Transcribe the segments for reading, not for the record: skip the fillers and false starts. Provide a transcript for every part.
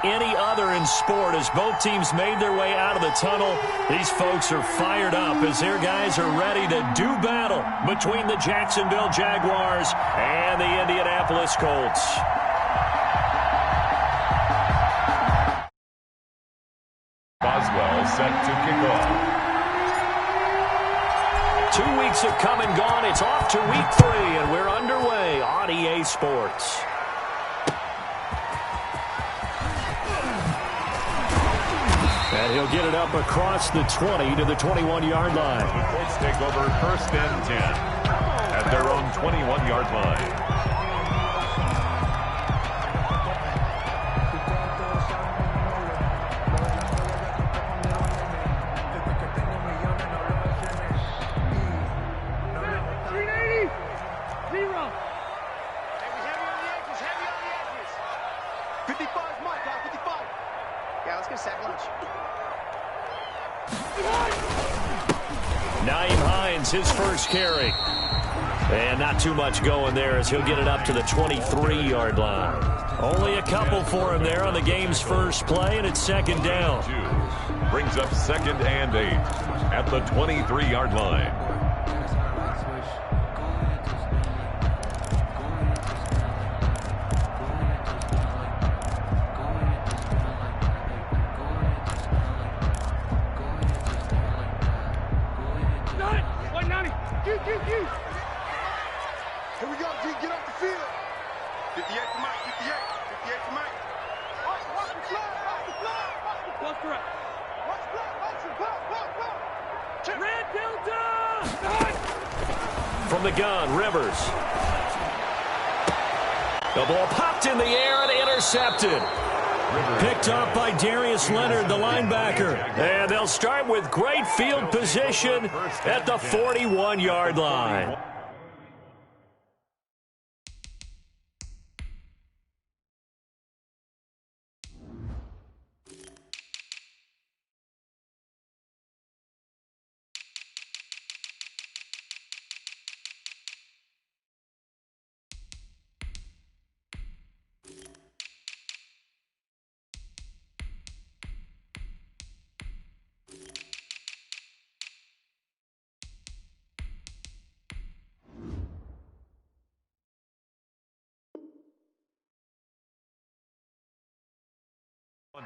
any other in sport. As both teams made their way out of the tunnel, these folks are fired up as their guys are ready to do battle between the Jacksonville Jaguars and the Indianapolis Colts. Boswell set to kick off. 2 weeks have come and gone. It's off to week 3, and we're underway on EA Sports. And he'll get it up across the 20 to the 21-yard line. The Colts take over 1st and 10 at their own 21-yard line. His first carry. And not too much going there as he'll get it up to the 23-yard line. Only a couple for him there on the game's first play, and it's 2nd down. Brings up 2nd and 8 at the 23-yard line. Here we go, G. Get off the field. 58 for Mike. 58 for Mike. Watch the flag. Watch the flag. That's correct. Watch the flag. Watch the flag. Red Delta. From the gun, Rivers. The ball popped in the air and intercepted. Picked up by Darius Leonard, the linebacker. And they'll start with great field position at the 41-yard line.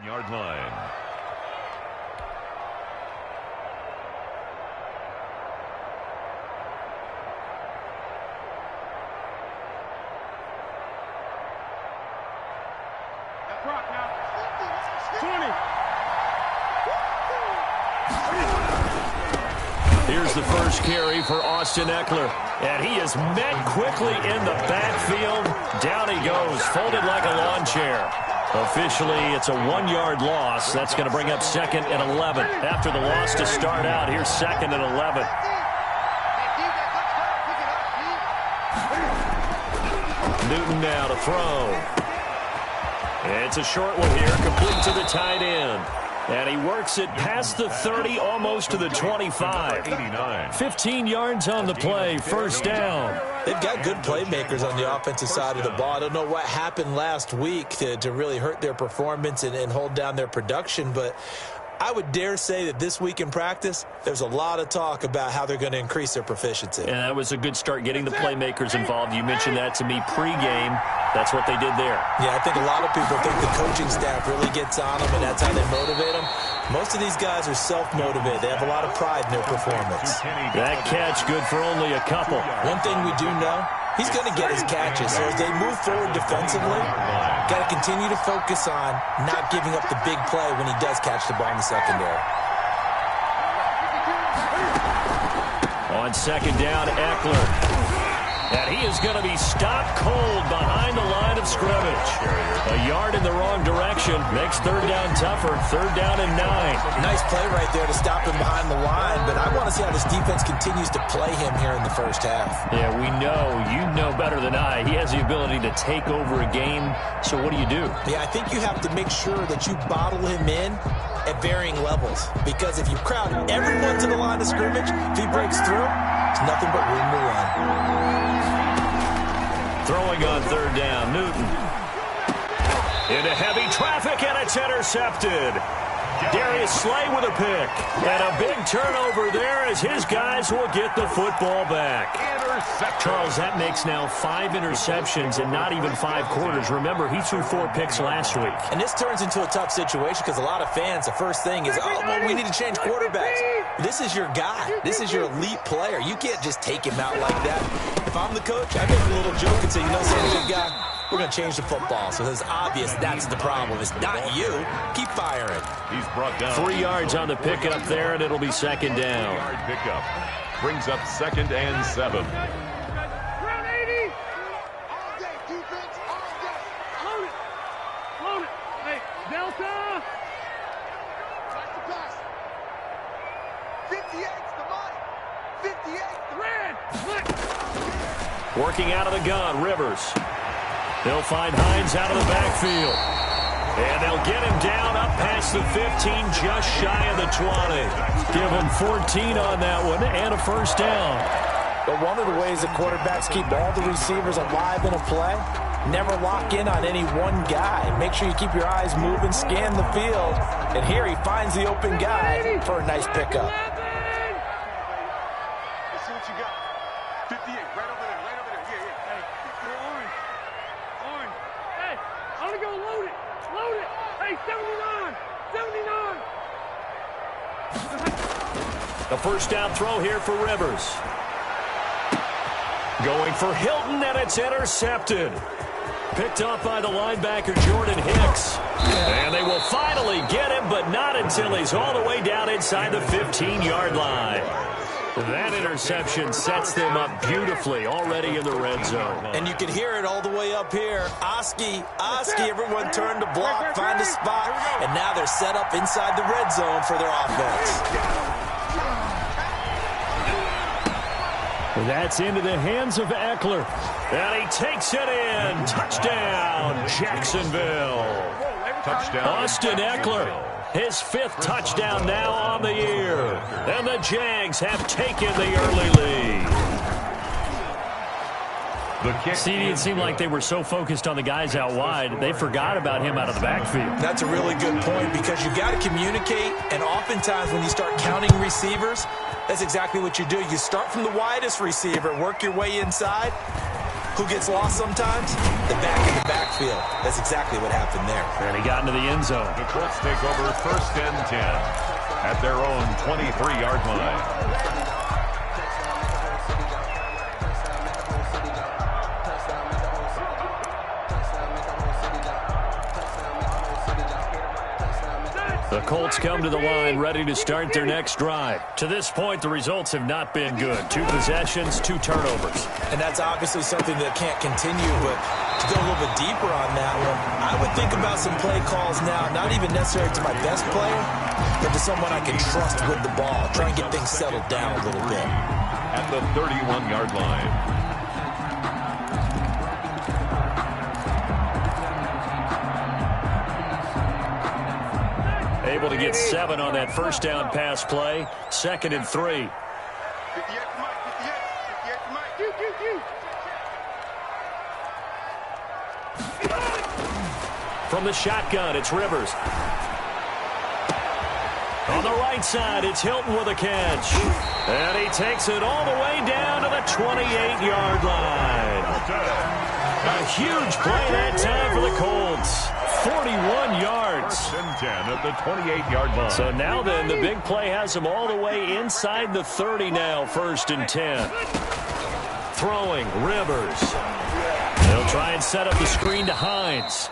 Yard line. That's rock now. 20. Here's the first carry for Austin Eckler. And he is met quickly in the backfield. Down he goes, folded like a lawn chair. Officially, it's a 1-yard loss. That's going to bring up 2nd and 11. After the loss to start out, here's 2nd and 11. Newton now to throw. It's a short one here, complete to the tight end. And he works it past the 30, almost to the 25. 15 yards on the play, 1st down. They've got good playmakers on the offensive side of the ball. I don't know what happened last week to really hurt their performance and hold down their production, but I would dare say that this week in practice, there's a lot of talk about how they're going to increase their proficiency. And that was a good start getting the playmakers involved. You mentioned that to me pregame. That's what they did there. Yeah, I think a lot of people think the coaching staff really gets on them, and that's how they motivate them. Most of these guys are self-motivated. They have a lot of pride in their performance. That catch good for only a couple. One thing we do know, he's going to get his catches. So as they move forward defensively, got to continue to focus on not giving up the big play when he does catch the ball in the secondary. On 2nd down, Eckler. And he is going to be stopped cold behind the line of scrimmage. A yard in the wrong direction makes 3rd down tougher. 3rd down and 9. Nice play right there to stop him behind the line, but I want to see how this defense continues to play him here in the first half. Yeah, we know. You know better than I. He has the ability to take over a game. So what do you do? Yeah, I think you have to make sure that you bottle him in at varying levels, because if you crowd everyone to the line of scrimmage, if he breaks through, it's nothing but room to run. Throwing on 3rd down, Newton. Into heavy traffic, and it's it's intercepted. Darius Slay with a pick. And a big turnover there as his guys will get the football back. Charles, that makes now 5 interceptions in not even 5 quarters. Remember, he threw 4 picks last week. And this turns into a tough situation because a lot of fans, the first thing is, oh, well, we need to change quarterbacks. This is your guy. This is your elite player. You can't just take him out like that. If I'm the coach, I make a little joke and say, you know, something, big guy, we're going to change the football. So it's obvious that's the problem. It's not you. Keep firing. He's brought down 3 yards on the pickup there, and it'll be second down. 3-yard pickup. Brings up 2nd and 7. Round 80. All day, defense, all day. Load it. Load it. Hey, Delta. Pass the pass. 58's the money. 58's the red. Split. Working out of the gun, Rivers. They'll find Hines out of the backfield. And they'll get him down up past the 15, just shy of the 20. Give him 14 on that one and a first down. But one of the ways that quarterbacks keep all the receivers alive in a play, never lock in on any one guy. Make sure you keep your eyes moving, scan the field. And here he finds the open guy for a nice pickup. Let's see what you got. 58, right over there, right over there. Yeah, yeah. Hey, you're orange. Orange. Hey, I'm going to go load it. Load it. Hey, 79. 79. The first down throw here for Rivers. Going for Hilton, and it's intercepted. Picked up by the linebacker, Jordan Hicks. And they will finally get him, but not until he's all the way down inside the 15-yard line. That interception sets them up beautifully already in the red zone. And you can hear it all the way up here. Oski, everyone turned to block, find a spot, and now they're set up inside the red zone for their offense. That's into the hands of Eckler. And he takes it in. Touchdown, Jacksonville. Touchdown. Austin Eckler, his 5th touchdown now on the year. And the Jags have taken the early lead. See, it seemed like they were so focused on the guys out wide, they forgot about him out of the backfield. That's a really good point because you've got to communicate, and oftentimes when you start counting receivers, that's exactly what you do. You start from the widest receiver, work your way inside. Who gets lost sometimes? The back in the backfield. That's exactly what happened there. And he got into the end zone. The Colts take over 1st and 10 at their own 23-yard line. The Colts come to the line ready to start their next drive. To this point, the results have not been good. 2 possessions, 2 turnovers. And that's obviously something that can't continue, but to go a little bit deeper on that one, I would think about some play calls now, not even necessarily to my best player, but to someone I can trust with the ball. Try and get things settled down a little bit. At the 31-yard line. Able to get 7 on that first down pass play. 2nd and 3. 58 to Mike, 58. 58 to Mike. From the shotgun, it's Rivers. On the right side, it's Hilton with a catch. And he takes it all the way down to the 28-yard line. A huge play that time for the Colts. 41 yards. 1st and 10 at the 28-yard line. So now then, the big play has him all the way inside the 30 now, 1st and 10. Throwing, Rivers. They'll try and set up the screen to Hines.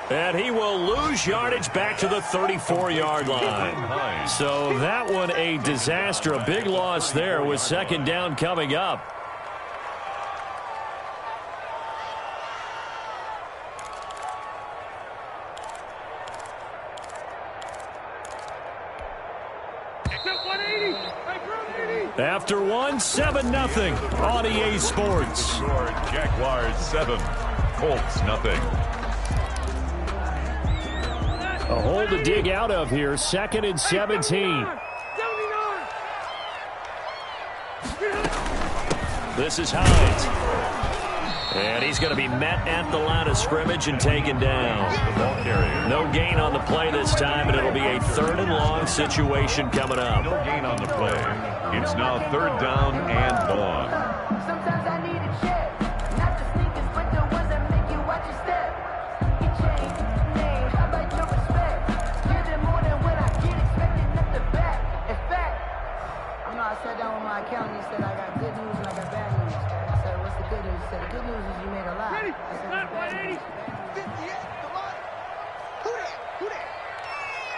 And he will lose yardage back to the 34-yard line. So that one a disaster. A big loss there with 2nd down coming up. After 1, 7-0 on EA Sports. Jaguars 7, Colts nothing. A hole to dig out of here. 2nd and 17. This is Hines. And he's going to be met at the line of scrimmage and taken down. The ball carrier. No gain on the play this time, and it'll be a 3rd and long situation coming up. No gain on the play. It's now 3rd down and long. Sometimes I need a check, not the sneakers, but the ones that make you watch your step. You change name, I like your respect. Give them more than what I get, expecting up the back. In fact, you know, I sat down with my accountant. He said I got good news and I got bad news. I said, what's the good news? He said, the good news is you made a lot. I said, what's the bad news? 58, the line. Who that? Who that?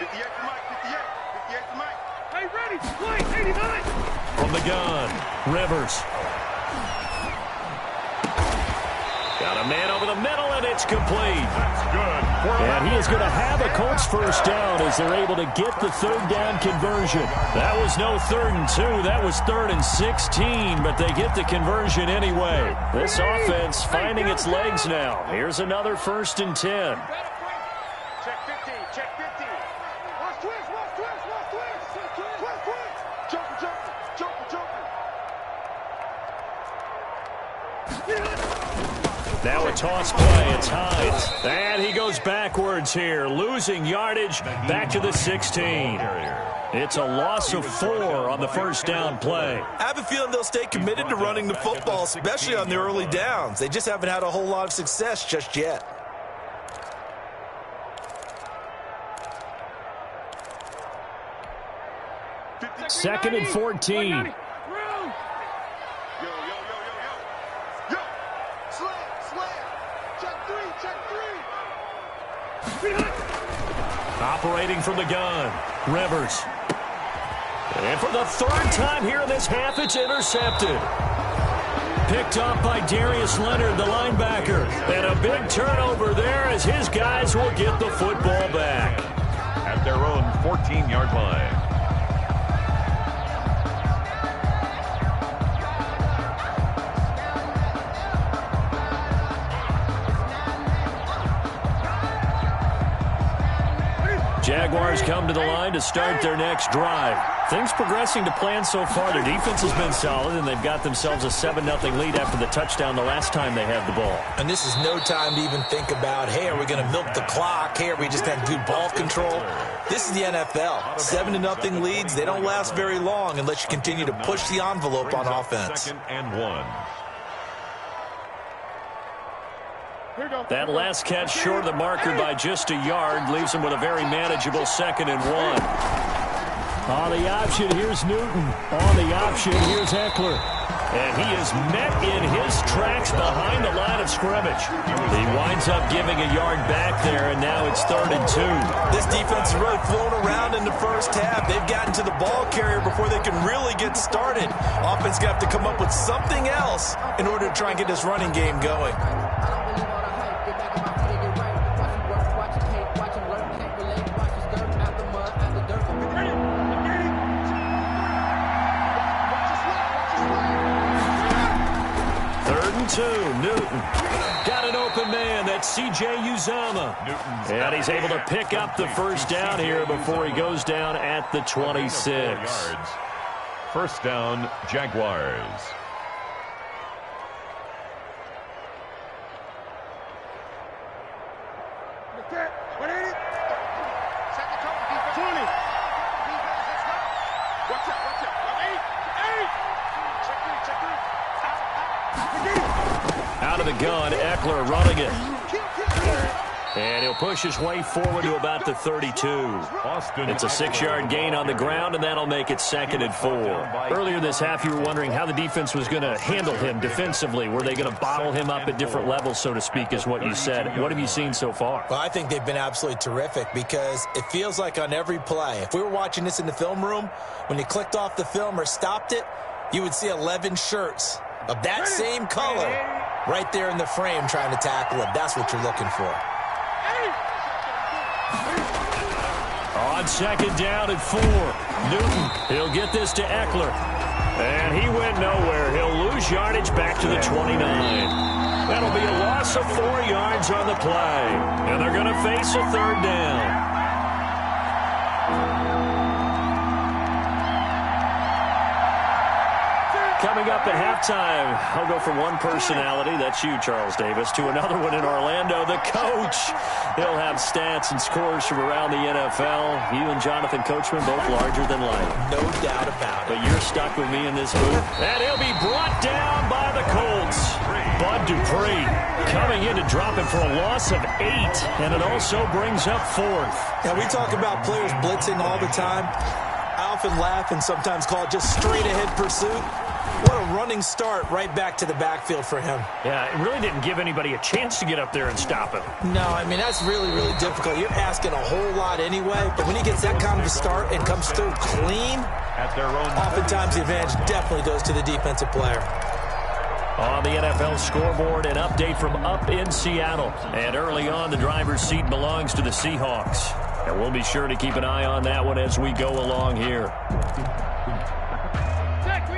58 to Mike, 58. 58 to Mike. Hey, ready, play, 89. From the gun, Rivers. Got a man over the middle, and it's complete. That's good. And he is going to have a Colts first down as they're able to get the 3rd down conversion. That was no 3rd and 2. That was 3rd and 16, but they get the conversion anyway. This offense finding its legs now. Here's another 1st and 10. Check 15, check 15. Watch twist, watch twist, watch twist. Twist, twist. Joker, joker, joker, joker. Now a toss play. It's Hines. And he goes backwards here, losing yardage back to the 16. It's a loss of 4 on the 1st down play. I have a feeling they'll stay committed to running the football, especially on the early downs. They just haven't had a whole lot of success just yet. Second and 14. Yo, yo, yo, yo, yo. Yo, slam, slam. Check 3, check 3. Operating from the gun, Rivers. And for the 3rd time here in this half, it's intercepted. Picked up by Darius Leonard, the linebacker. And a big turnover there as his guys will get the football back. At their own 14-yard line. Jaguars come to the line to start their next drive. Things progressing to plan so far. Their defense has been solid, and they've got themselves a 7-0 lead after the touchdown the last time they had the ball. And this is no time to even think about, hey, are we going to milk the clock? Hey, are we just going to do ball control? This is the NFL. 7-0 leads, they don't last very long unless you continue to push the envelope on offense. 2nd and 1. That last catch short of the marker by just a yard leaves them with a very manageable 2nd and 1. On the option, here's Newton. On the option, here's Eckler. And he is met in his tracks behind the line of scrimmage. He winds up giving a yard back there, and now it's 3rd and 2. This defense is really flown around in the first half. They've gotten to the ball carrier before they can really get started. Offense going to have to come up with something else in order to try and get this running game going. Newton got an open man. That's C.J. Uzomah. And he's able to pick up the first down here before he goes down at the 26. 1st down, Jaguars. What ain't it? Second cover, defense. 20. Defense, let's go. Watch out, watch out. 8. Check 3, check 3. Out of the gun, Eckler running it. And he'll push his way forward to about the 32. It's a 6-yard gain on the ground, and that'll make it 2nd and 4. Earlier this half, you were wondering how the defense was going to handle him defensively. Were they going to bottle him up at different levels, so to speak, is what you said. What have you seen so far? Well, I think they've been absolutely terrific because it feels like on every play, if we were watching this in the film room, when you clicked off the film or stopped it, you would see 11 shirts of that same color right there in the frame trying to tackle him. That's what you're looking for. On 2nd down and 4, Newton, he'll get this to Eckler. And he went nowhere. He'll lose yardage back to the 29. That'll be a loss of 4 yards on the play. And they're going to face a 3rd down. Coming up at halftime, I'll go from one personality, that's you, Charles Davis, to another one in Orlando, the coach. He'll have stats and scores from around the NFL. You and Jonathan Coachman, both larger than life. No doubt about it. But you're stuck with me in this booth. And he'll be brought down by the Colts. Bud Dupree coming in to drop him for a loss of 8, and it also brings up 4th. Now, we talk about players blitzing all the time. I often laugh and sometimes call it just straight-ahead pursuit. What a running start right back to the backfield for him. Yeah, it really didn't give anybody a chance to get up there and stop him. No, I mean, that's really, really difficult. You're asking a whole lot anyway, but when he gets that kind of a start and comes through clean, at their own oftentimes the advantage definitely goes to the defensive player. On the NFL scoreboard, an update from up in Seattle. And early on, the driver's seat belongs to the Seahawks. And we'll be sure to keep an eye on that one as we go along here.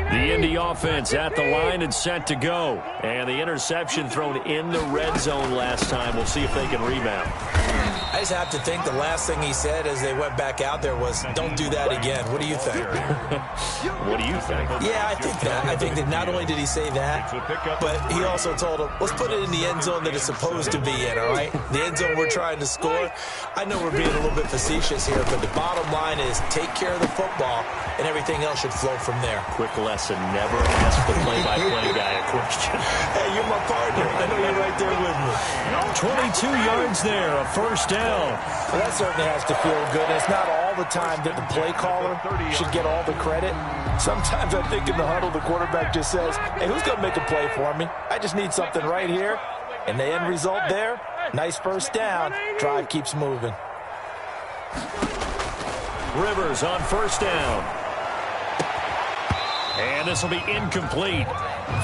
The Indy offense at the line and set to go. And the interception thrown in the red zone last time. We'll see if they can rebound. I just have to think the last thing he said as they went back out there was, don't do that again. What do you think? What do you think? Yeah, I think that. I think that not only did he say that, but he also told him, let's put it in the end zone that it's supposed to be in, all right? The end zone we're trying to score. I know we're being a little bit facetious here, but the bottom line is take care of the football, and everything else should flow from there. Quick lesson, never ask the play-by-play guy a question. Hey, you're my partner. I know you're right there with me. 22 yards there, a first down. Well, that certainly has to feel good. It's not all the time that the play caller should get all the credit. Sometimes I think in the huddle, the quarterback just says, hey, who's going to make a play for me? I just need something right here. And the end result there, nice first down. Drive keeps moving. Rivers on first down. And this will be incomplete.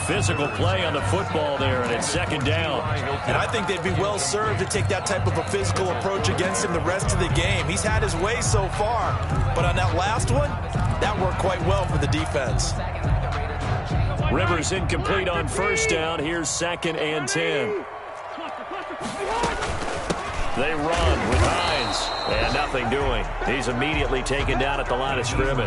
Physical play on the football there, and it's second down. And I think they'd be well served to take that type of a physical approach against him the rest of the game. He's had his way so far, but on that last one, that worked quite well for the defense. Rivers incomplete on first down. Here's 2nd and 10. They run with Hines, and nothing doing. He's immediately taken down at the line of scrimmage.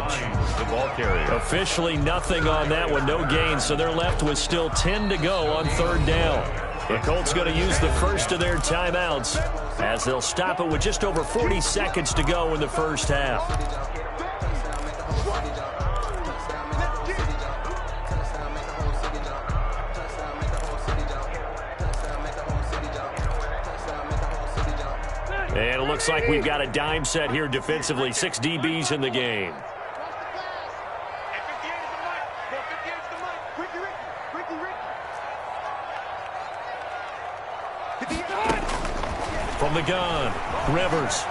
The ball carrier. Officially nothing on that one, no gain, so they're left with still 10 to go on third down. The Colts going to use the first of their timeouts as they'll stop it with just over 40 seconds to go in the first half. And it looks like we've got a dime set here defensively. 6 DBs in the game. From the gun, Rivers.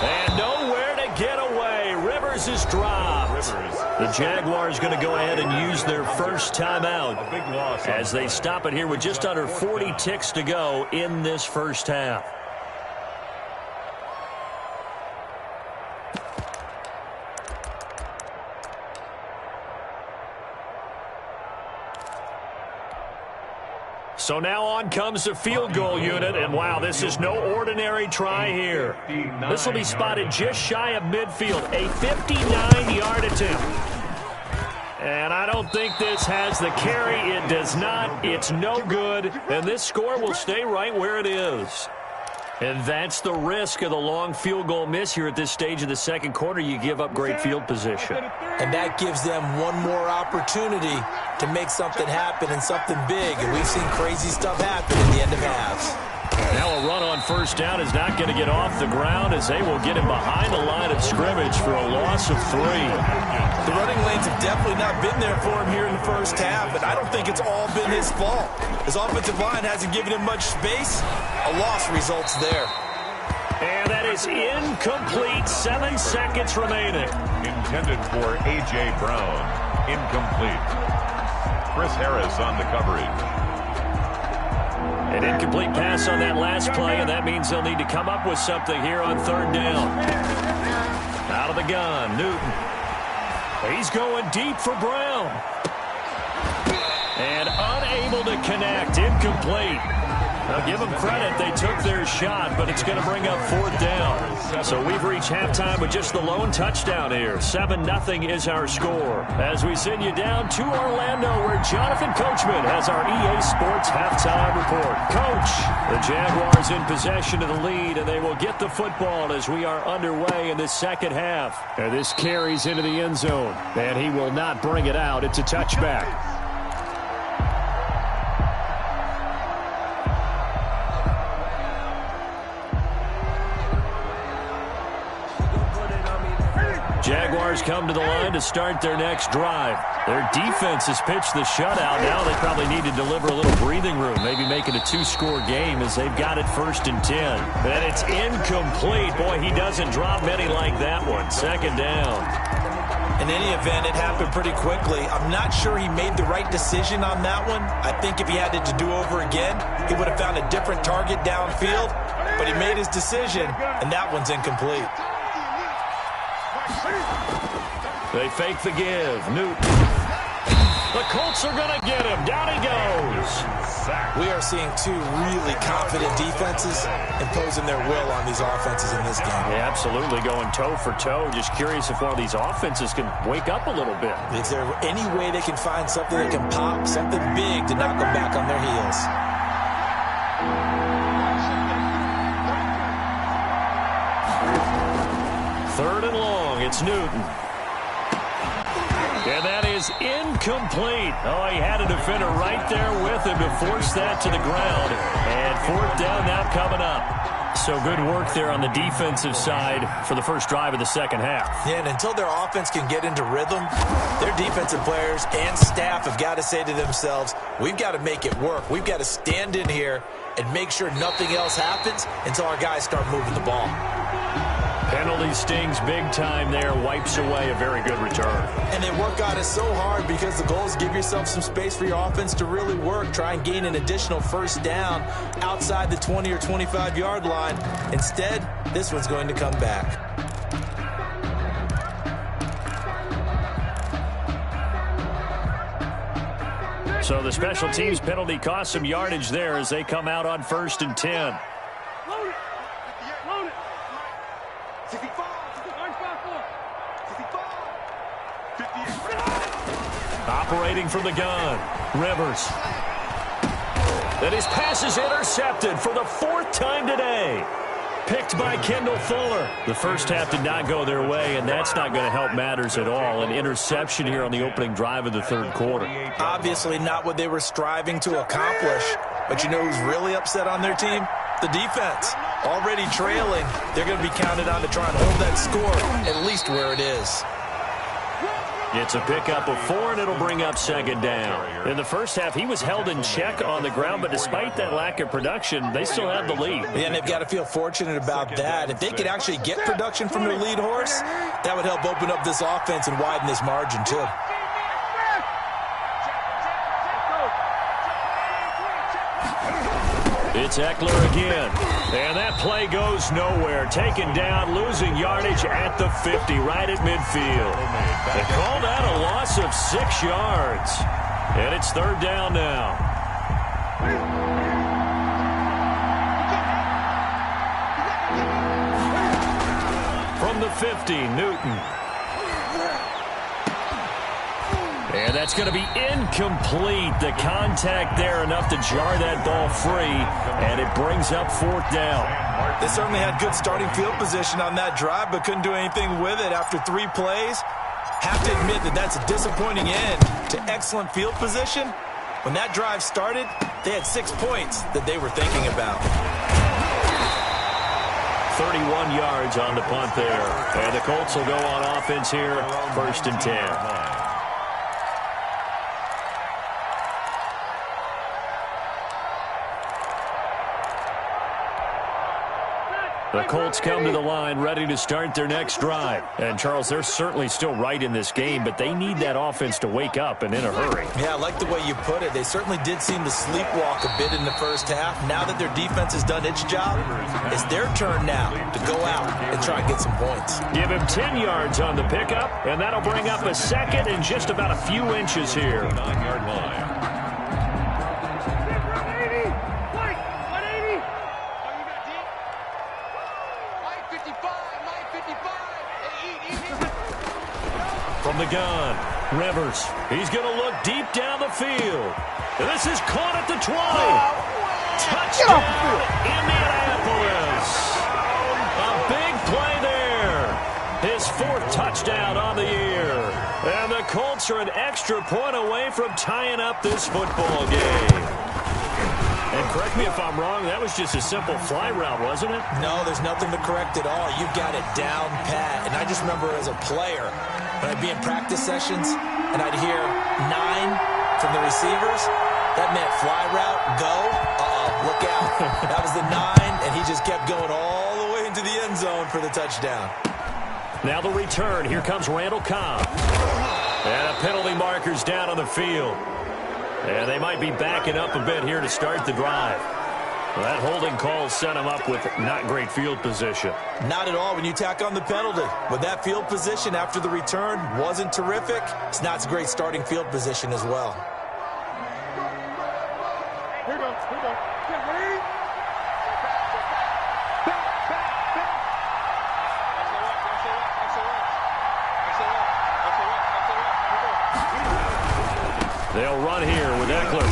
And nowhere to get away. Rivers is dropped. The Jaguars going to go ahead and use their first timeout as they stop it here with just under 40 ticks to go in this first half. So now on comes the field goal unit, and wow, this is no ordinary try here. This will be spotted just shy of midfield, a 59-yard attempt. And I don't think this has the carry. It does not. It's no good, and this score will stay right where it is. And that's the risk of the long field goal miss here at this stage of the second quarter. You give up great field position. And that gives them one more opportunity to make something happen and something big. And we've seen crazy stuff happen at the end of halves. Now a run on first down is not going to get off the ground as they will get him behind the line of scrimmage for a loss of 3. The running lanes have definitely not been there for him here in the first half, and I don't think it's all been his fault. His offensive line hasn't given him much space. A loss results there. And that is incomplete. 7 seconds remaining. Intended for A.J. Brown. Incomplete. Chris Harris on the coverage. An incomplete pass on that last play, and that means they'll need to come up with something here on third down. Out of the gun, Newton. He's going deep for Brown. And unable to connect, incomplete. Now give them credit, they took their shot, but it's going to bring up fourth down. So we've reached halftime with just the lone touchdown here. 7-0 is our score. As we send you down to Orlando, where Jonathan Coachman has our EA Sports halftime report. Coach, the Jaguars in possession of the lead, and they will get the football as we are underway in the second half. And this carries into the end zone, and he will not bring it out. It's a touchback. Jaguars come to the line to start their next drive. Their defense has pitched the shutout. Now they probably need to deliver a little breathing room, maybe make it a 2-score game as they've got it 1st and 10. And it's incomplete. Boy, he doesn't drop many like that one. 2nd down. In any event, it happened pretty quickly. I'm not sure he made the right decision on that one. I think if he had it to do over again, he would have found a different target downfield. But he made his decision, and that one's incomplete. They fake the give. Newton. The Colts are going to get him. Down he goes. We are seeing two really confident defenses imposing their will on these offenses in this game. Yeah, absolutely, going toe for toe. Just curious if one of these offenses can wake up a little bit. Is there any way they can find something that can pop, something big to knock them back on their heels? Third and long. It's Newton. And that is incomplete. Oh, he had a defender right there with him to force that to the ground. And 4th down now coming up. So good work there on the defensive side for the first drive of the second half. Yeah, and until their offense can get into rhythm, their defensive players and staff have got to say to themselves, we've got to make it work. We've got to stand in here and make sure nothing else happens until our guys start moving the ball. Penalty stings big time there, wipes away a very good return. And they work on it so hard because the goal is give yourself some space for your offense to really work. Try and gain an additional 1st down outside the 20 or 25-yard line. Instead, this one's going to come back. So the special teams penalty cost some yardage there as they come out on 1st and 10. Load it. Load it. 65. 58. Operating from the gun, Rivers. And his pass is intercepted for the 4th time today. Picked by Kendall Fuller. The first half did not go their way, and that's not going to help matters at all. An interception here on the opening drive of the 3rd quarter. Obviously not what they were striving to accomplish. But you know who's really upset on their team? The defense. Already trailing, they're going to be counted on to try and hold that score at least where it is. It's a pickup of 4, and it'll bring up 2nd down. In the first half, he was held in check on the ground, but despite that lack of production, they still have the lead. And they've got to feel fortunate about that. If they could actually get production from their lead horse, that would help open up this offense and widen this margin too. It's Eckler again. And that play goes nowhere. Taken down, losing yardage at the 50, right at midfield. They called out a loss of 6 yards. And it's 3rd down now. From the 50, Newton. And that's going to be incomplete. The contact there enough to jar that ball free, and it brings up 4th down. They certainly had good starting field position on that drive, but couldn't do anything with it after 3 plays. Have to admit that that's a disappointing end to excellent field position. When that drive started, they had 6 points that they were thinking about. 31 yards on the punt there. And the Colts will go on offense here, 1st and 10. The Colts come to the line ready to start their next drive. And, Charles, they're certainly still right in this game, but they need that offense to wake up and in a hurry. Yeah, I like the way you put it. They certainly did seem to sleepwalk a bit in the first half. Now that their defense has done its job, it's their turn now to go out and try and get some points. Give him 10 yards on the pickup, and that'll bring up a 2nd and just about a few inches here. 9-yard line. 180. From the gun, Rivers. He's going to look deep down the field. And this is caught at the 20. Touchdown, Indianapolis. A big play there. His 4th touchdown on the year. And the Colts are an extra point away from tying up this football game. And correct me if I'm wrong, that was just a simple fly route, wasn't it? No, there's nothing to correct at all. You've got it down pat. And I just remember as a player, when I'd be in practice sessions and I'd hear 9 from the receivers, that meant fly route, go, look out. That was the 9, and he just kept going all the way into the end zone for the touchdown. Now the return. Here comes Randall Cobb. And a penalty marker's down on the field. And they might be backing up a bit here to start the drive. Well, that holding call set him up with not great field position. Not at all when you tack on the penalty. With that field position after the return wasn't terrific, it's not a great starting field position as well. Here goes. Get ready. They'll run here with Eckler.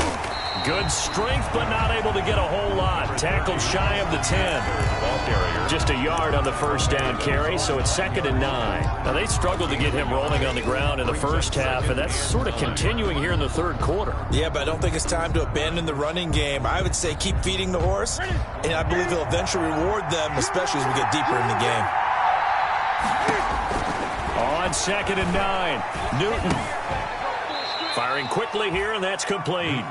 Good strength, but not able to get a whole lot. Tackled shy of the 10. Just a yard on the first down carry, so it's 2nd and 9. Now, they struggled to get him rolling on the ground in the first half, and that's sort of continuing here in the third quarter. Yeah, but I don't think it's time to abandon the running game. I would say keep feeding the horse, and I believe he'll eventually reward them, especially as we get deeper in the game. On 2nd and 9, Newton. Firing quickly here, and that's complete.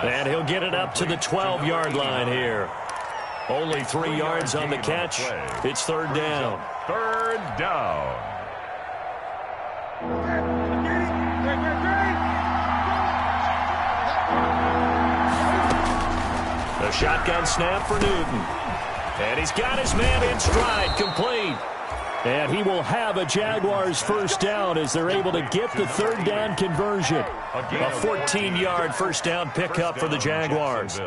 And he'll get it up to the 12-yard line here. Only 3 yards on the catch. It's 3rd down. 3rd down. The shotgun snap for Newton. And he's got his man in stride, complete. And he will have a Jaguars first down as they're able to get the 3rd down conversion. A 14-yard first down pickup for the Jaguars.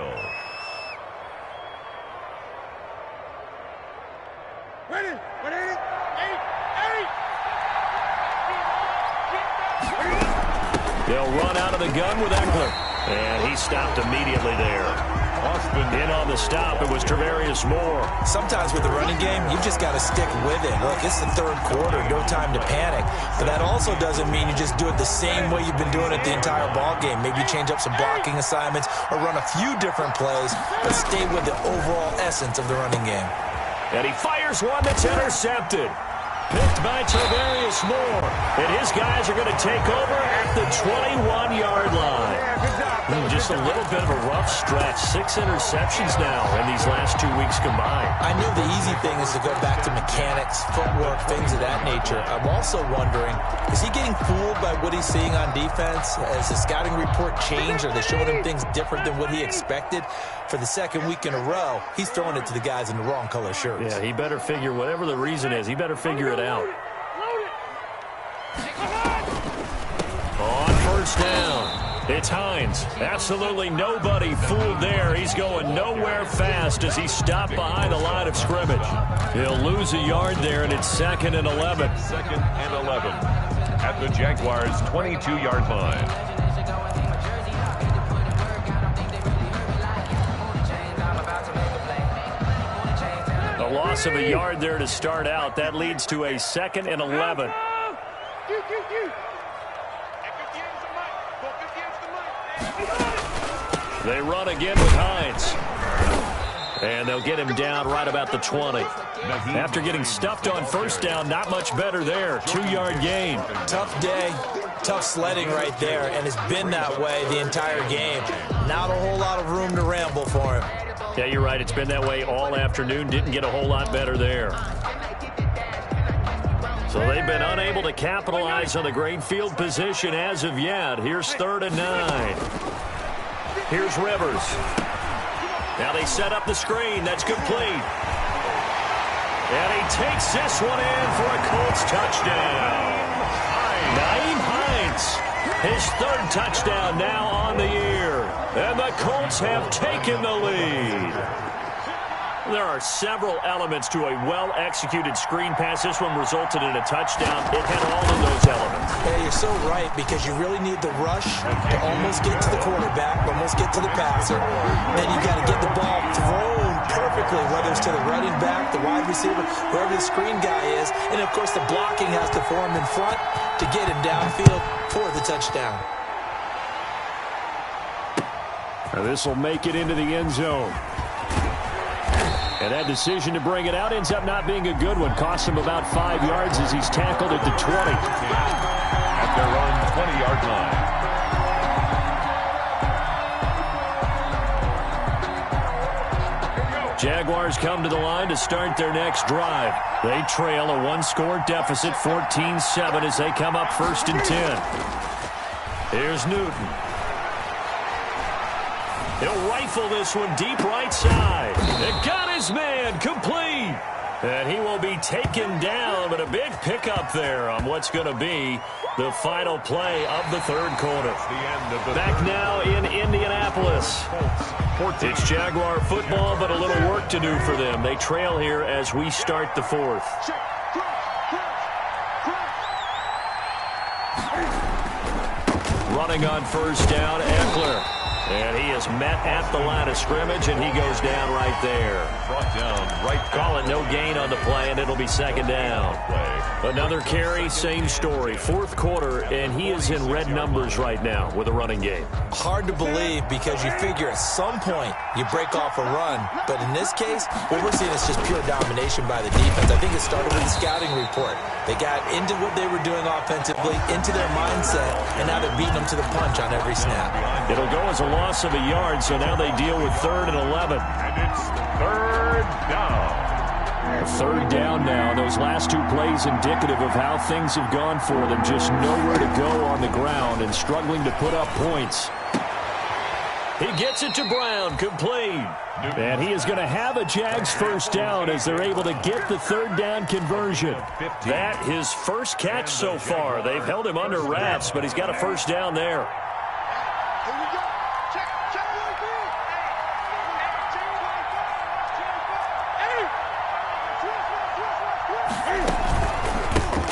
Ready. They'll run out of the gun with Eckler. And he stopped immediately there. In on the stop, it was Travarius Moore. Sometimes with the running game, you've just got to stick with it. Look, it's the 3rd quarter, no time to panic. But that also doesn't mean you just do it the same way you've been doing it the entire ball game. Maybe change up some blocking assignments or run a few different plays, but stay with the overall essence of the running game. And he fires one that's intercepted. Picked by Travarius Moore. And his guys are going to take over at the 21-yard line. Just a little bit of a rough stretch. 6 interceptions now in these last 2 weeks combined. I know the easy thing is to go back to mechanics, footwork, things of that nature. I'm also wondering, is he getting fooled by what he's seeing on defense? Has the scouting report changed? Are they showing him things different than what he expected? For the 2nd week in a row, he's throwing it to the guys in the wrong color shirts. Yeah, he better figure, whatever the reason is, he better figure it out. On first down. It's Hines. Absolutely nobody fooled there. He's going nowhere fast as he's stopped behind the line of scrimmage. He'll lose a yard there, and it's 2nd and 11. 2nd and 11 at the Jaguars' 22-yard line. A loss of a yard there to start out. That leads to a 2nd and 11. They run again with Hines. And they'll get him down right about the 20. After getting stuffed on first down, not much better there. 2-yard gain. Tough day, tough sledding right there, and it's been that way the entire game. Not a whole lot of room to ramble for him. Yeah, you're right. It's been that way all afternoon. Didn't get a whole lot better there. So they've been unable to capitalize on the great field position as of yet. Here's 3rd and 9. Here's Rivers. Now they set up the screen. That's complete. And he takes this one in for a Colts touchdown. Nyheim Hines, his 3rd touchdown now on the year. And the Colts have taken the lead. There are several elements to a well-executed screen pass. This one resulted in a touchdown. It had all of those elements. Yeah, you're so right, because you really need the rush to almost get to the quarterback, almost get to the passer. Then you got to get the ball thrown perfectly, whether it's to the running back, the wide receiver, wherever the screen guy is. And, of course, the blocking has to form in front to get him downfield for the touchdown. This will make it into the end zone. And that decision to bring it out ends up not being a good one. Costs him about 5 yards as he's tackled at the 20. At their own 20-yard line. Jaguars come to the line to start their next drive. They trail a one-score deficit, 14-7, as they come up 1st and 10. Here's Newton. He'll rifle this one deep right side. It got his man complete. And he will be taken down, but a big pickup there on what's going to be the final play of the third quarter. Back now in Indianapolis. It's Jaguar football, but a little work to do for them. They trail here as we start the fourth. Running on 1st down, Eckler. And he is met at the line of scrimmage, and he goes down right there. Brought down right. Call it no gain on the play, and it'll be 2nd down. Another carry, same story. 4th quarter, and he is in red numbers right now with a running game. Hard to believe, because you figure at some point you break off a run. But in this case, what we're seeing is just pure domination by the defense. I think it started with the scouting report. They got into what they were doing offensively, into their mindset, and now they're beating them to the punch on every snap. It'll go as a loss of a yard, so now they deal with 3rd and 11. And it's 3rd down. 3rd down now. Those last 2 plays indicative of how things have gone for them. Just nowhere to go on the ground and struggling to put up points. He gets it to Brown, complete. And he is going to have a Jags 1st down as they're able to get the 3rd down conversion. That his first catch so far. They've held him under wraps, but he's got a 1st down there.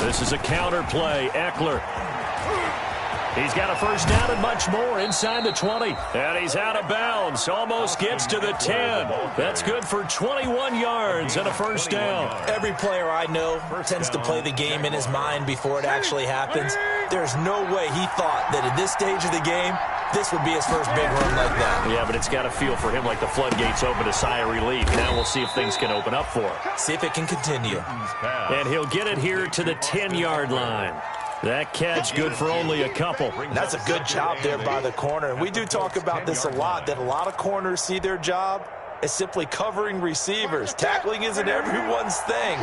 This is a counter play. Eckler. He's got a 1st down and much more inside the 20. And he's out of bounds. Almost gets to the 10. That's good for 21 yards and a 1st down. Every player I know tends to play the game in his mind before it actually happens. There's no way he thought that at this stage of the game, this would be his first big run like that. Yeah, but it's got to feel for him like the floodgates open, a sigh of relief. Now we'll see if things can open up for him. See if it can continue. And he'll get it here to the 10-yard line. That catch good for only a couple. That's a good job there by the corner. And we do talk about this a lot, that a lot of corners see their job as simply covering receivers. Tackling isn't everyone's thing.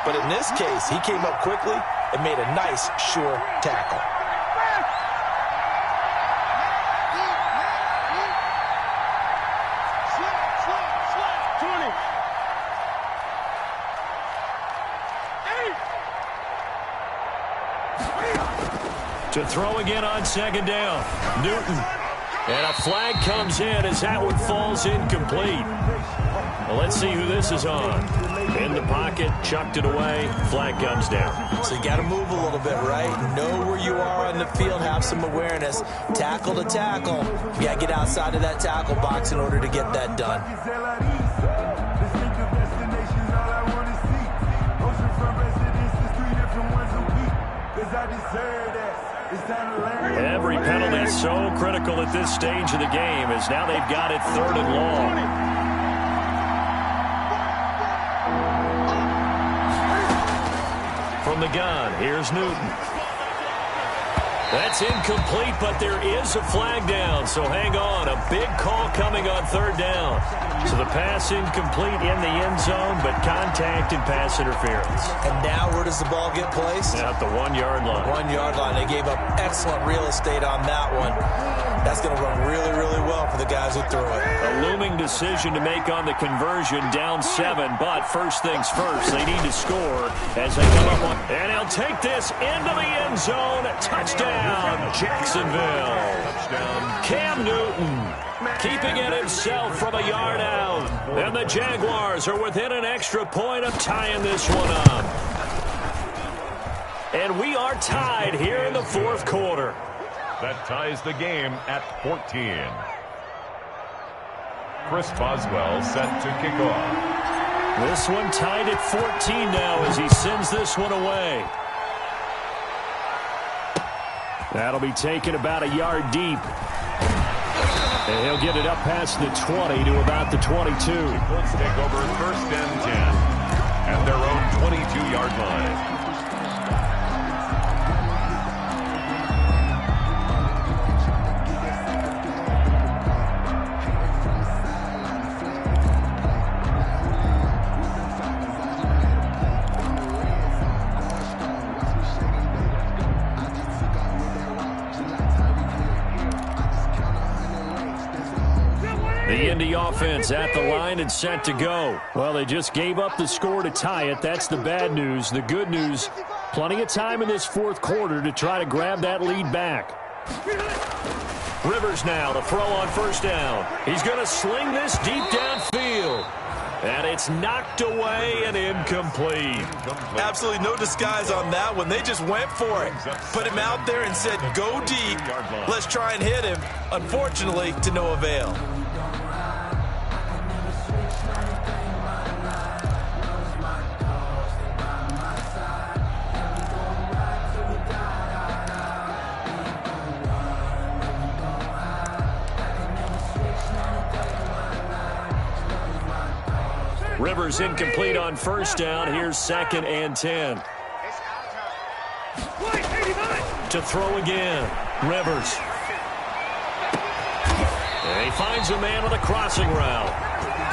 But in this case, he came up quickly and made a nice, sure tackle. To throw again on 2nd down. Newton. And a flag comes in as that one falls incomplete. Well, let's see who this is on. In the pocket, chucked it away. Flag comes down. So you got to move a little bit, right? Know where you are on the field, have some awareness. Tackle to tackle. You got to get outside of that tackle box in order to get that done. Every penalty is so critical at this stage of the game as now they've got it 3rd and long. From the gun, here's Newton. That's incomplete, but there is a flag down, so hang on. A big call coming on 3rd down. So the pass incomplete in the end zone, but contact and pass interference. And now where does the ball get placed? At the 1-yard line. 1-yard line. They gave up excellent real estate on that one. That's going to run really, really well for the guys who threw it. A looming decision to make on the conversion, down 7, but first things first, they need to score as they come up on. And he'll take this into the end zone. Touchdown. touchdown, Jacksonville. Touchdown. Cam Newton keeping it himself from a yard out. And the Jaguars are within an extra point of tying this one up. And we are tied here in the fourth quarter. That ties the game at 14. Chris Boswell set to kick off. This one tied at 14 now as he sends this one away. That'll be taken about a yard deep. And he'll get it up past the 20 to about the 22. Colts take over 1st and 10 at their own 22-yard line. The Indy offense at the line and set to go. Well, they just gave up the score to tie it. That's the bad news. The good news, plenty of time in this fourth quarter to try to grab that lead back. Rivers now to throw on 1st down. He's going to sling this deep downfield. And it's knocked away and incomplete. Absolutely no disguise on that one. They just went for it. Put him out there and said, go deep. Let's try and hit him. Unfortunately, to no avail. Rivers incomplete on 1st down. Here's 2nd and 10. To throw again. Rivers. And he finds a man on the crossing route.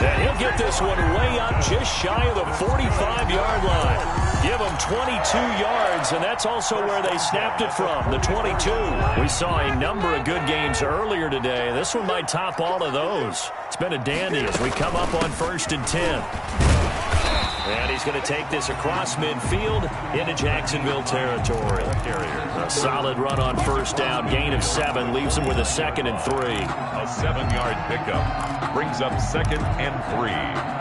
And he'll get this one way up just shy of the 45-yard line. Give him 22 yards, and that's also where they snapped it from, the 22. We saw a number of good games earlier today. This one might top all of those. It's been a dandy as we come up on 1st and 10. And he's going to take this across midfield into Jacksonville territory. A solid run on 1st down, gain of 7, leaves him with a 2nd and 3. A 7-yard pickup brings up 2nd and 3.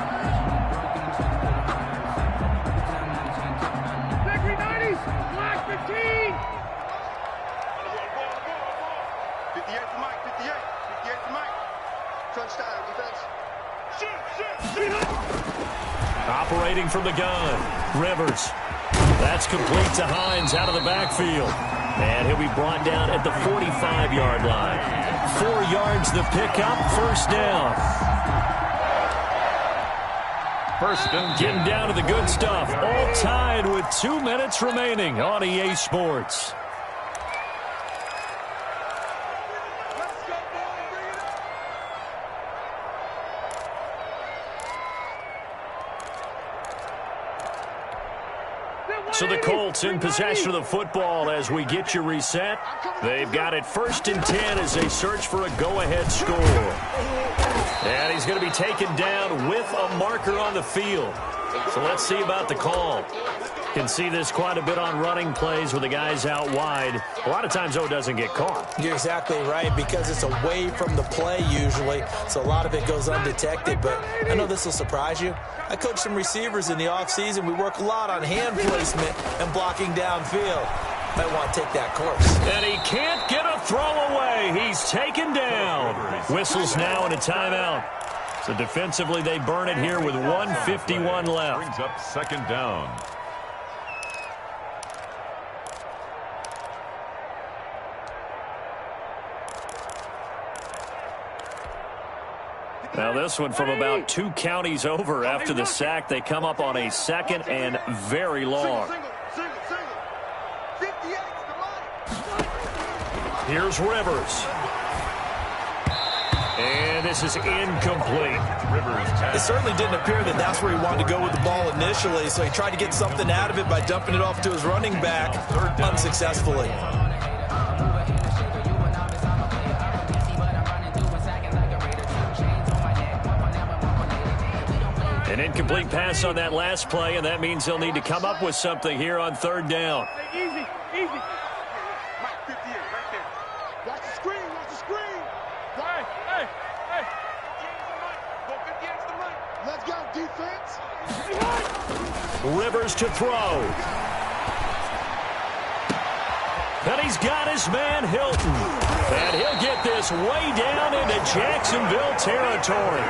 Operating from the gun, Rivers. That's complete to Hines out of the backfield. And he'll be brought down at the 45-yard line. 4 yards the pickup, 1st down. 1st and 10. Getting down to the good stuff. All tied with 2 minutes remaining on EA Sports. So the Colts in possession of the football as we get you reset. They've got it 1st and 10 as they search for a go-ahead score. And he's going to be taken down with a marker on the field. So let's see about the call. Can see this quite a bit on running plays with the guys out wide. A lot of times, though, it doesn't get caught. You're exactly right, because it's away from the play usually, so a lot of it goes undetected. But I know this will surprise you. I coach some receivers in the offseason. We work a lot on hand placement and blocking downfield. Might want to take that course. And he can't get a throw away. He's taken down. Whistles now and a timeout. So defensively, they burn it here with 1:51 left. Brings up 2nd down. Now this one from about 2 counties over after the sack. They come up on a 2nd and very long. Here's Rivers. And this is incomplete. It certainly didn't appear that that's where he wanted to go with the ball initially, so he tried to get something out of it by dumping it off to his running back unsuccessfully. An incomplete pass on that last play, and that means they'll need to come up with something here on 3rd down. Easy, easy. Mike, 58. Defense. Rivers to throw. And he's got his man Hilton. And he'll get this way down into Jacksonville territory.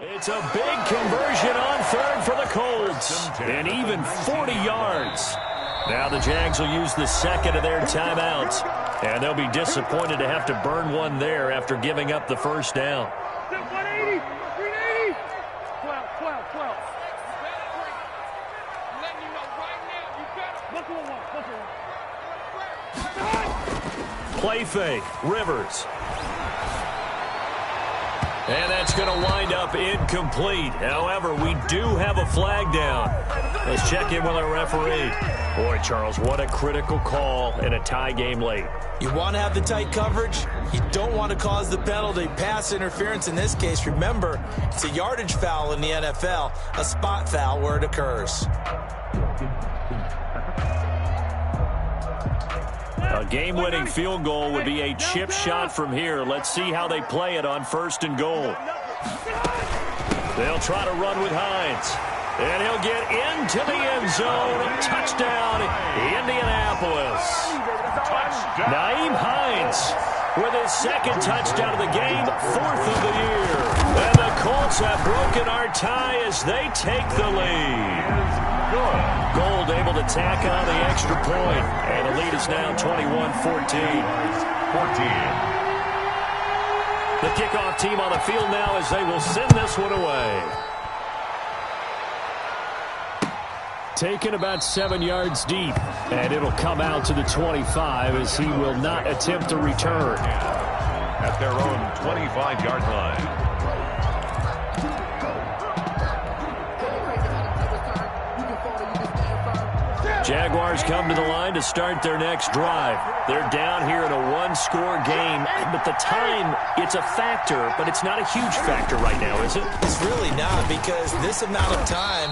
It's a big conversion on third for the Colts. And even 40 yards. Now the Jags will use the second of their timeouts. And they'll be disappointed to have to burn one there after giving up the first down. 180, 380. 12. Letting you know right now, you got it. Play fake. Rivers. And that's going to wind up incomplete. However, we do have a flag down. Let's check in with our referee. Boy, Charles, what a critical call in a tie game late. You want to have the tight coverage. You don't want to cause the penalty. Pass interference in this case. Remember, it's a yardage foul in the NFL, a spot foul where it occurs. A game-winning field goal would be a chip shot from here. Let's see how they play it on first and goal. They'll try to run with Hines. And he'll get into the end zone. Touchdown, Indianapolis. Naeem Hines with his second touchdown of the game, fourth of the year. And the Colts have broken our tie as they take the lead. Gold able to tack on the extra point. And the lead is now 21-14. The kickoff team on the field now as they will send this one away. Taken about 7 yards deep. And it'll come out to the 25 as he will not attempt to return. At their own 25-yard line. Jaguars come to the line to start their next drive. They're down here in a one-score game, but the time, it's a factor, but it's not a huge factor right now, is it? It's really not, because this amount of time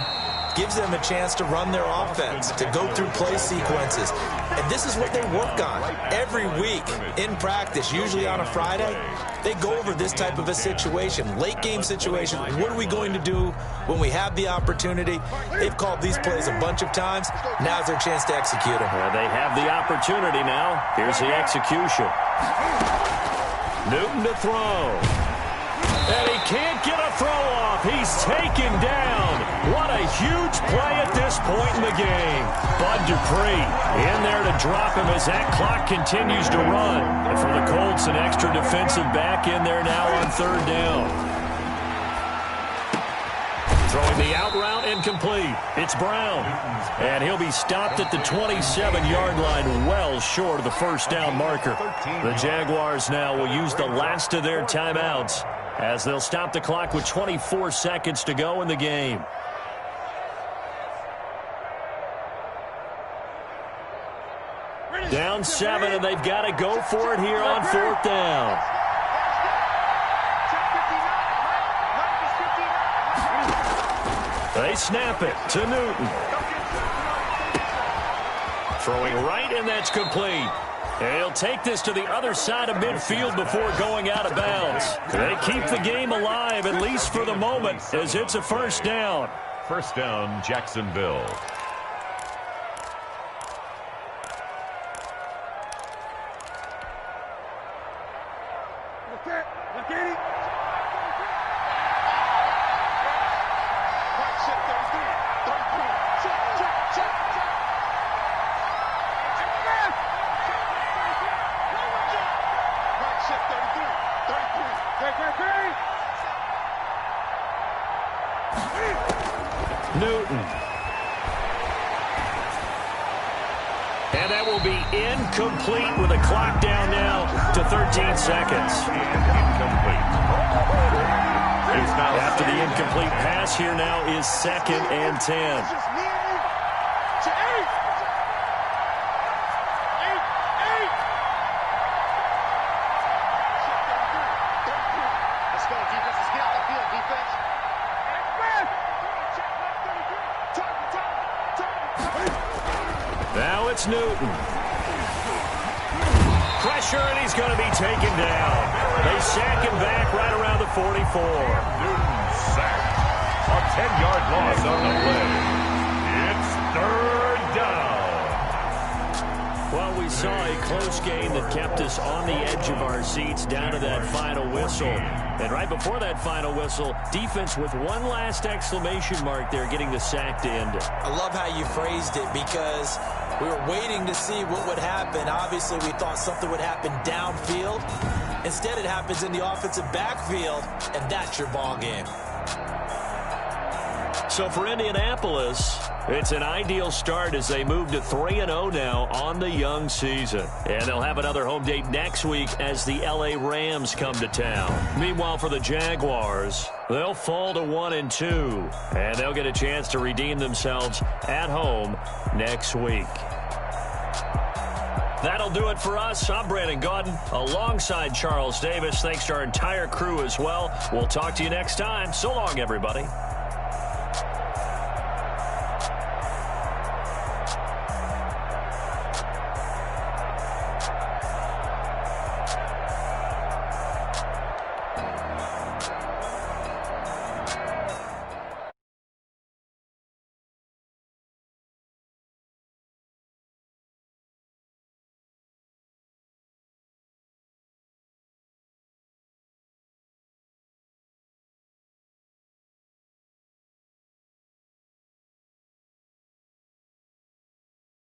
gives them a chance to run their offense, to go through play sequences. And this is what they work on every week in practice, usually on a Friday. They go over this type of a situation, late game situation. What are we going to do when we have the opportunity? They've called these plays a bunch of times. Now's their chance to execute them. Well, they have the opportunity now. Here's the execution. Newton to throw. And he can't get a throw off. He's taken down. What a huge play at this point in the game. Bud Dupree in there to drop him as that clock continues to run. And for the Colts, an extra defensive back in there now on third down. Throwing the out route incomplete. It's Brown. And he'll be stopped at the 27-yard line, well short of the first down marker. The Jaguars now will use the last of their timeouts as they'll stop the clock with 24 seconds to go in the game. Down 7, and they've got to go for it here on fourth down. They snap it to Newton. Throwing right, and that's complete. And he'll take this to the other side of midfield before going out of bounds. They keep the game alive, at least for the moment, as it's a first down. First down, Jacksonville. Newton. And that will be incomplete with a clock down now to 13 seconds. Incomplete. After the incomplete pass, here now is 2nd and 10. It's Newton. Pressure, and he's going to be taken down. They sack him back right around the 44. Newton sacked. A 10-yard loss on the play. It's third down. Well, we saw a close game that kept us on the edge of our seats down to that final whistle. And right before that final whistle, defense with one last exclamation mark there, getting the sack to end it. I love how you phrased it, because we were waiting to see what would happen. Obviously, we thought something would happen downfield. Instead, it happens in the offensive backfield, and that's your ball game. So for Indianapolis, it's an ideal start as they move to 3-0 now on the young season. And they'll have another home date next week as the LA Rams come to town. Meanwhile, for the Jaguars, they'll fall to 1-2, and they'll get a chance to redeem themselves at home next week. That'll do it for us. I'm Brandon Gaudin alongside Charles Davis. Thanks to our entire crew as well. We'll talk to you next time. So long, everybody.